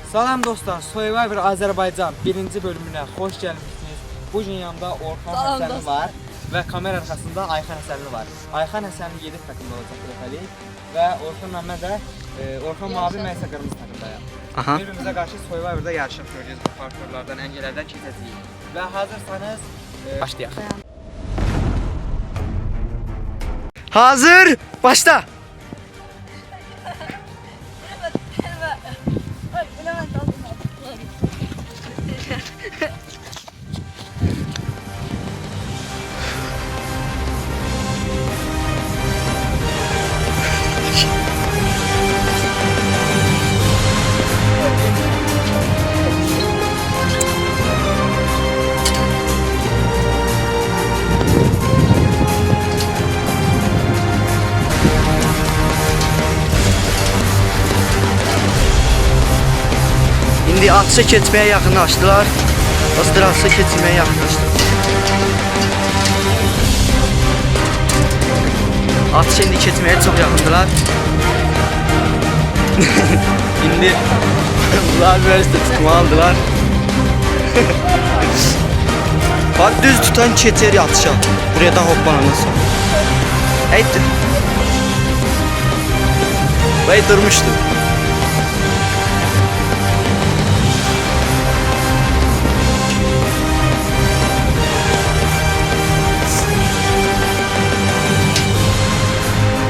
Salam dostlar, Survivor Azərbaycan 1-ci bölümünə xoş gəlmişsiniz. Bugün yanımda Orxan Həsənli var və kamera arxasında Ayxan Həsənli var. Ayxan Həsənli 7 takımda olacaq dəfəlik və Orxan məndə də Orxan mavi, mən isə qırmızı takımdayam. Bir-birimizə qarşı Survivor'da yarışıb görəcəyiz bu parkurlardan, əngəllərdən keçəcəyik. Və hazırsanız başlayaq. Hazır, başla! İndi atışa keçməyə yaxınlaşdılar. Dostlar, atışa keçməyə yaxınlaşdılar. Atışa indi keçməyə çox yaxındılar. İndi bunlar böyle tutmalıdılar. Bak düz tutan keçer atışa. Buradan hoppanandan sonra. Eydir. Vay durmuştu.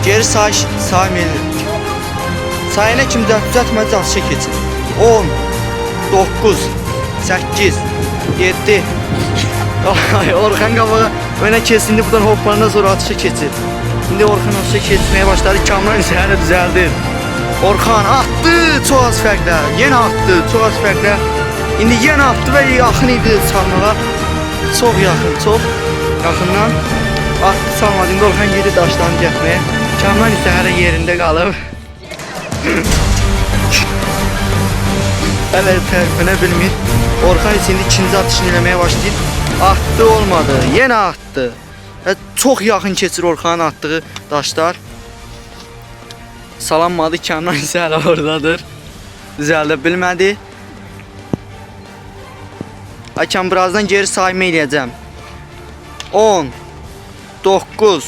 Geri saymayın. Sayına kim düzəltməz atışa keçin. 10, 9, 8, 7. Ay, Orxan qabağa öne keçsin. İndi buradan hoppandan sonra atışa keçir. İndi Orxan atışa keçməyə başladı. Kamran isə hələ düzəldir. Orxan atdı, çox az fərqlə. Yenə atdı, çox az fərqlə. İndi yenə atdı və yaxın idi salmağa. Çox yaxın, çox yaxından atdı, salmadı. İndi Orxan geri daşlarını gətirməyə. Kamran isə hələ yerində qalıb. Hələ tərəfinə bilmir. Orxan isə indi ikinci atışını eləməyə başlayır. Atdı, olmadı. Yenə atdı. Çox yaxın keçir Orxanın atdığı daşlar. Salanmadı. Kamran isə hələ oradadır. Düzəldə bilmədi. Hakem birazdan geri sayma eləyəcəm. 10, 9,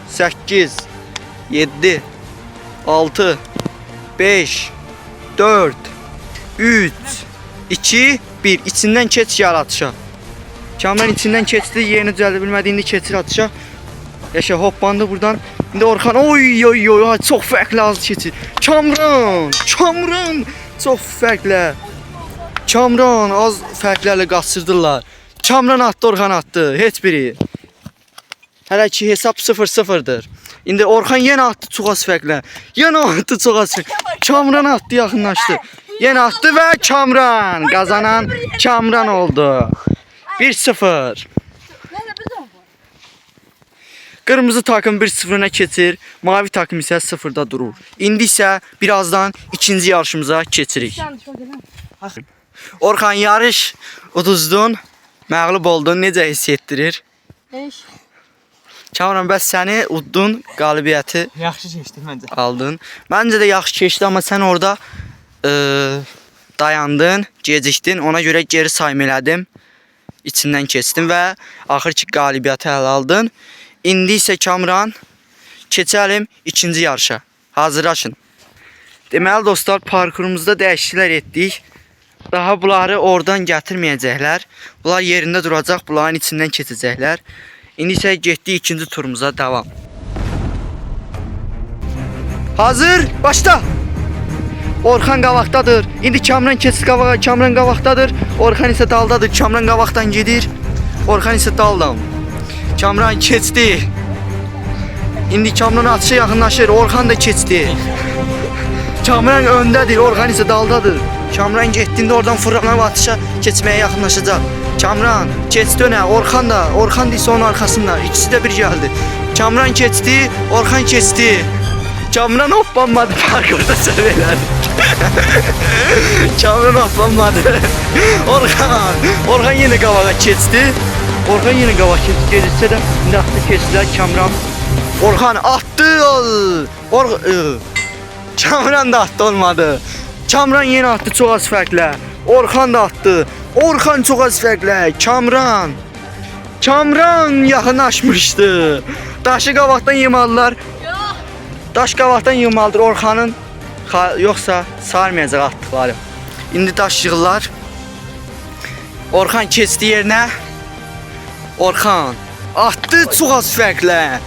8, 7, 6, 5, 4, 3, 2, 1. İçindən keç gəl atışa. Kamran içindən keçdi, yerini düzəldə bilmədi, indi keçir atışa. Yaşa, hoppandı buradan. İndi Orxan, oy, çox fərqli az keçir. Kamran, çox fərqli. Kamran az fərqlərlə qaçırdırlar. Kamran atdı, Orxan atdı, heç biri. Hələ ki hesab 0-0'dır. İndi Orxan yenə atdı çox az fərqlə. Yenə atdı çox az fərqlə. Kamran atdı, yaxınlaşdı. Yenə atdı və Kamran qazanan Kamran oldu. 1-0. Qırmızı takım 1-0'a keçir. Mavi takım isə 0'da durur. İndi isə birazdan ikinci yarışımıza keçirik. Orxan, yarış uduzdun, məğlub oldun, necə hiss etdirir? Kamran, bəs səni uddun, qalibiyyəti yaxşı keçdi məncə. Aldın. Məncə də yaxşı keçdi, amma sən orada dayandın, gecikdin. Ona görə geri sayma elədim. İçindən keçdin və axır ki qalibiyyəti ələ aldın. İndi isə Kamran, keçəlim ikinci yarışa. Hazırlaşın. Deməli dostlar, parkurumuzda dəyişikliklər etdik. Daha bunları oradan gətirməyəcəklər. Bunlar yerində duracaq, bunların içindən keçəcəklər. İndi isə getdik ikinci turumuza devam. Hazır, başla. Orxan qabaqdadır. İndi Kamran keçir qabağa, Kamran qabaqdadır. Orxan isə daldadır. Kamran qabaqdan gedir. Orxan isə daldan. Kamran keçdi. İndi Kamran atışa yaxınlaşır. Orxan da keçdi. Kamran öndədir. Orxan isə daldadır. Kamran getdiyində oradan fırlanıb atışa keçməyə yaxınlaşacaq. Kamran keçdi önə. Orxan da isə onun arxasında. İkisi də bir gəldi. Kamran keçdi. Orxan keçdi. Kamran hoppanmadı. Parkurda sövələdi. Kamran hoppanmadı. Orxan yenə qabağa keçdi. Orxan yenə qabağa keçsə də indi atdı keçdilər. Kamran Orxan attı. Kamran da attı, olmadı. Kamran yenə atdı çox az fərqlə. Orxan da atdı. Orxan çox az fərqlə. Kamran yaxınlaşmışdı. Daşı qabaqdan yığmalılar. Daş qabaqdan yığmalıdır Orxanın. Yoxsa sarmayacaq atdıqları. İndi daş yığırlar. Orxan keçdi yerinə. Orxan atdı çox az fərqlə.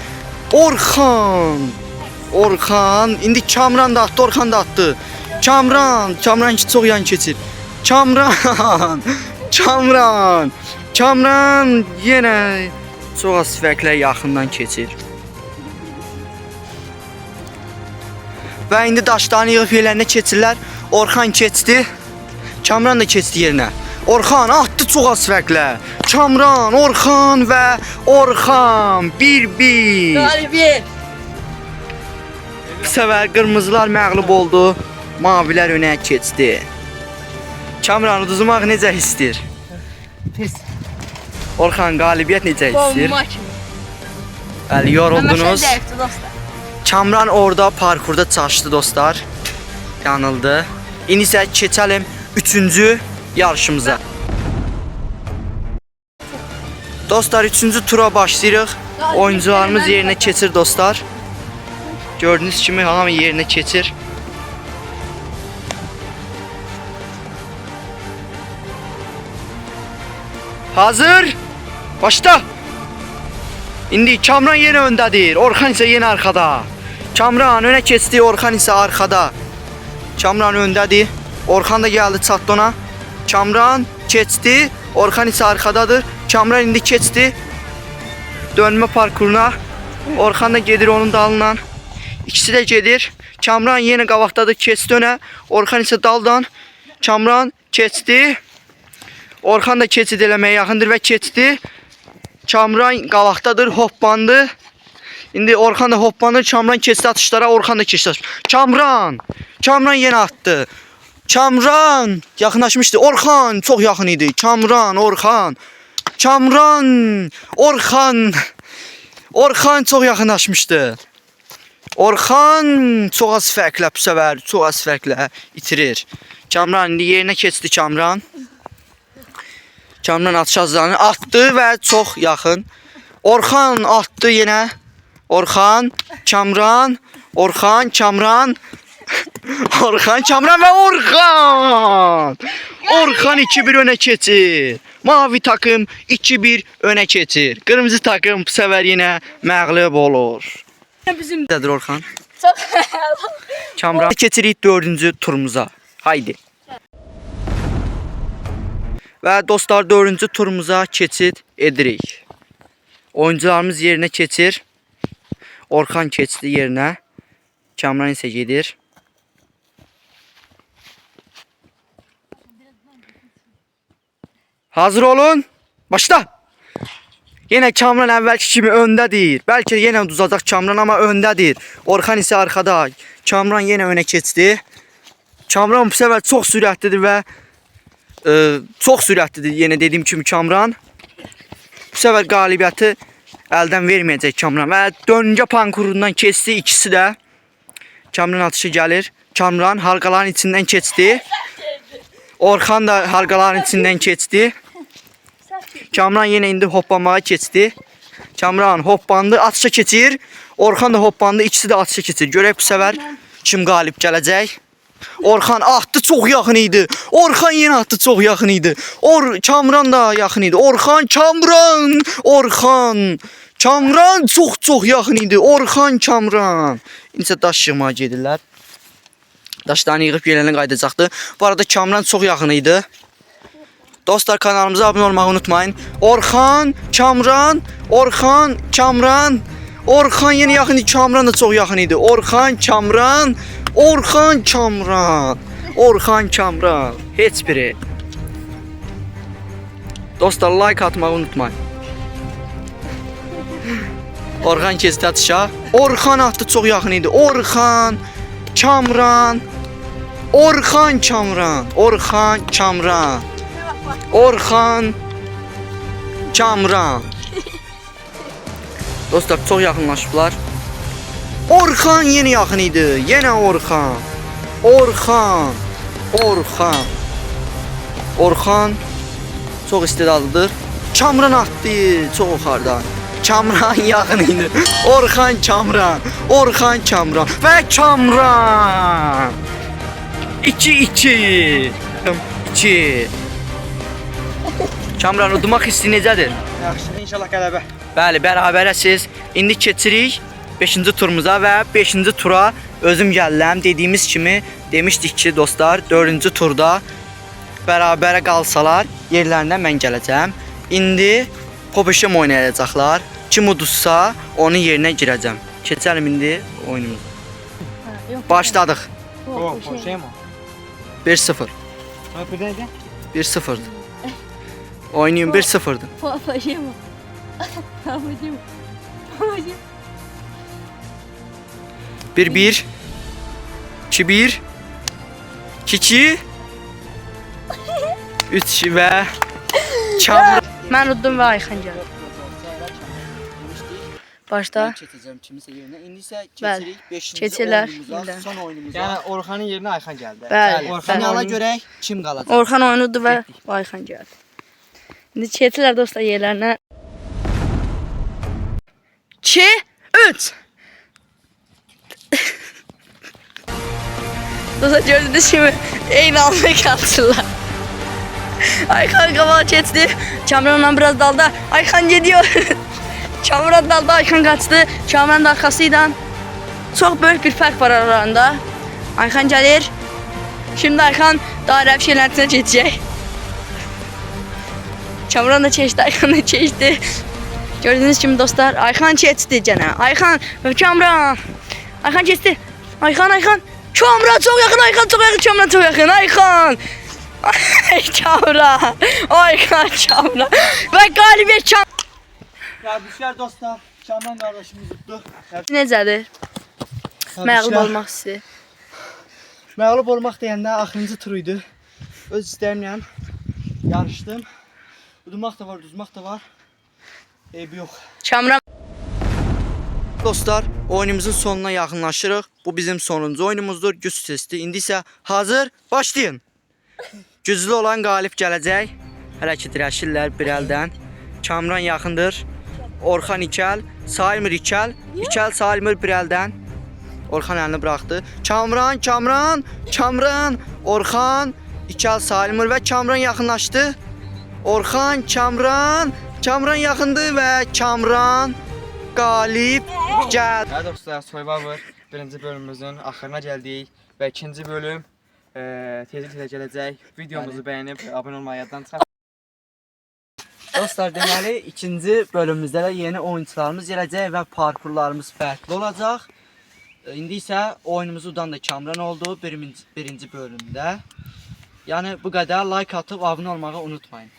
Orxan indi Kamran da atdı, Orxan da atdı. Kamran ki çox yan keçir. Kamran yenə çox az fərqlə yaxından keçir. Və indi daşlarını yığıb yerlərinə keçirlər. Orxan keçdi. Kamran da keçdi yerinə. Orxan atdı çox az fərqlə. Kamran, Orxan və Orxan 1-1. Qalibiyet. Bu səfər qırmızılar məğlub oldu. Mavilər önə keçdi. Kamran uduzmaq necə hissdir? Pis. Orxan qalibiyyət necə hissdir? Bomba kimi. Bəli, yoruldunuz. Zəifdir dostlar. Kamran orada parkurda çalışdı dostlar. Yanıldı. İndi isə keçəlim 3-cü yarışımıza. Dostlar 3-cü tura başlayırıq. Oyuncularımız yerinə keçir dostlar. Gördüyünüz kimi hamı yerinə keçir. Hazır. Başla. İndi Kamran yenə öndədir. Orxan isə yenə arxada. Kamran önə keçdi, Orxan isə arxada. Kamran öndədir. Orxan da gəldi, çatdı ona. Kamran keçdi, Orxan isə arxadadır. Kamran indi keçdi dönmə parkuruna. Orxan da gedir onun dalından. İkisi də gedir. Kamran yenə qabaqdadır, keçdi önə. Orxan isə daldan. Kamran keçdi. Orxan da keçid eləməyə yaxındır və keçdi. Kamran qabaqdadır, hoppandı. İndi Orxan da hoppanır, Kamran keçdi atışlara, Orxan da keçdi. Kamran yenə atdı. Kamran yaxınlaşmışdı. Orxan çox yaxın idi. Orxan çox yaxınlaşmışdı. Orxan çox az fərqlə bu səfər, çox az fərqlə itirir. Kamran indi yerinə keçdi Kamran. Kamran atış azlarını atdı və çox yaxın. Orxan atdı yenə. Orxan, Kamran və Orxan! Orxan 2-1 önə keçir. Mavi takım 2-1 önə keçir. Qırmızı takım bu səfər yenə məğlub olur. Bizim Nədir Orxan? çox Kamran keçirik 4-cü turumuza. Haydi. Və dostlar 4-cü turumuza keçid edirik. Oyuncularımız yerinə keçir. Orxan keçdi yerinə. Kamran isə gedir. Hazır olun. Başla. Yenə Kamran əvvəlki kimi öndədir. Bəlkə yenə uduzacaq Kamran, amma öndədir. Orxan isə arxada. Kamran yenə önə keçdi. Kamran bu səfər çox sürətlidir və çox sürətlidir. Yenə dediyim kimi Kamran. Bu səfər qalibiyyəti əldən verməyəcək Kamran. Və döngə parkurundan keçdi ikisi də. Kamran atışı gəlir. Kamran halqaların içindən keçdi. Orxan da halqaların içindən keçdi. Kamran yenə indi hoppanmağa keçdi. Kamran hoppandı, atışa keçir. Orxan da hoppandı, ikisi də atışa keçir. Görək bu səfər kim qalib gələcək. Orxan atdı, çox yaxın idi. Orxan yenə atdı, çox yaxın idi. Kamran da yaxın idi. Kamran çox yaxın idi. Kamran. İnsə daş yığmağa gedirlər. Daşlarını yığıb yerlərinə qaydacaqdı. Bu arada Kamran çox yaxın idi. Dostlar kanalımıza abunə olmağı unutmayın. Orxan, Kamran. Orxan yenə yaxın idi. Kamran da çox yaxın idi. Orxan, Kamran. Heç biri. Dostlar like atmağı unutmayın. Orxan keçdi atışa. Orxan atdı, çox yaxın idi. Orxan, Kamran. Dostlar çox yaxınlaşıblar. Orxan yenə yaxın idi. Yenə Orxan. Orxan. Orxan çox istedadlıdır. Kamran atdı çox yuxarıdan. Kamran yaxın idi. Orxan Kamran. Orxan Kamran və Kamran. 2-2. 2. Kamran udmaq hissi necədir? Yaxşı, inşallah qələbə. Bəli, bərabərəsiz. İndi keçirik 5-ci turumuza və 5-ci tura özüm gəlirəm. Dediyimiz kimi demişdik ki, dostlar, 4-cü turda bərabərə qalsalar yerlərinə mən gələcəm. İndi popişəm oynayacaqlar. Kim uduzsa onun yerinə girəcəm. Keçəlim indi oyunumuza. Başladıq. O, şey mi? 1-0. Ha, bir dəqiqə. 1-0. Oynayın 1-0'dır. Babacığım. Babacığım. Babacığım. 1-1. 2-1. 2-2. 3 və Kamran. Mən uddum və Ayxan gəldi. Başda. Keçəcəm kimisə yerinə. İndi isə Bəli, keçirik 5-ci keçirlər, oyunumuza, indi. son oyunumuza. Yəni Orxanın yerinə Ayxan gəldi. Bəli, Finala bəli. görək kim qalacaq. Orxan oynadı və Ayxan gəldi. İndi keçirlər dostlar yerlərinə. 2 3. Dostlar gördüğünüz gibi eyni anda kaldılar. Ayxan qabağa keçdi. Kamranla biraz dalda. Ayxan gidiyor. Kamran dalda, Ayxan qaçdı. Kamranın arxasıyla çox böyük bir fərq var aralarında. Ayxan gəlir. Şimdi Ayxan daha rəf şeylərinə keçəcək. Kamran da keçdi, Ayxan da keçdi. Gördüğünüz gibi dostlar, Ayxan keçdi gene. Ayxan ve Kamran. Ayxan keçdi. Ayxan. Kamran çok yakın, Ayxan çok yakın, Kamran çok yakın. Ayxan. Kamran. Ayxan, Kamran. Ve galibiyet Kamran. Təbriklər dostlar. Kamran qardaşımız tutdu. Necədir? Məğlub olmaq hissi. Məğlub olmaq deyəndə axırıncı tur idi. Öz istəyimlə yarışdım. Udmaq da var, duzmaq da var. Eybi yox. Kamran. Dostlar, oyunumuzun sonuna yaxınlaşırıq. Bu bizim sonuncu oyunumuzdur. Güc testi. İndi isə hazır, başlayın. Güclü olan qalib gələcək. Hələ ki dirəşirlər bir əldən. Kamran yaxındır. Orxan ikəl, Saymır ikəl. İkəl Saymır bir əldən. Orxan əlini buraxdı. Kamran. Orxan, ikəl Saymır və Kamran yaxınlaşdı. Orxan, Kamran yaxındır və Kamran qalib gəl. Hə dostlar, Survivor birinci bölümümüzün axırına gəldik və ikinci bölüm tezliklə gələcək. Videomuzu bəyənib abunə olmayı yaddan çıxarmayın. Dostlar, deməli ikinci bölümümüzdə də yeni oyunçularımız gələcək və parkurlarımız fərqli olacaq. İndi isə oyunumuzu udan da Kamran oldu birinci bölümdə. Yəni bu qədər like atıb abunə olmağı unutmayın.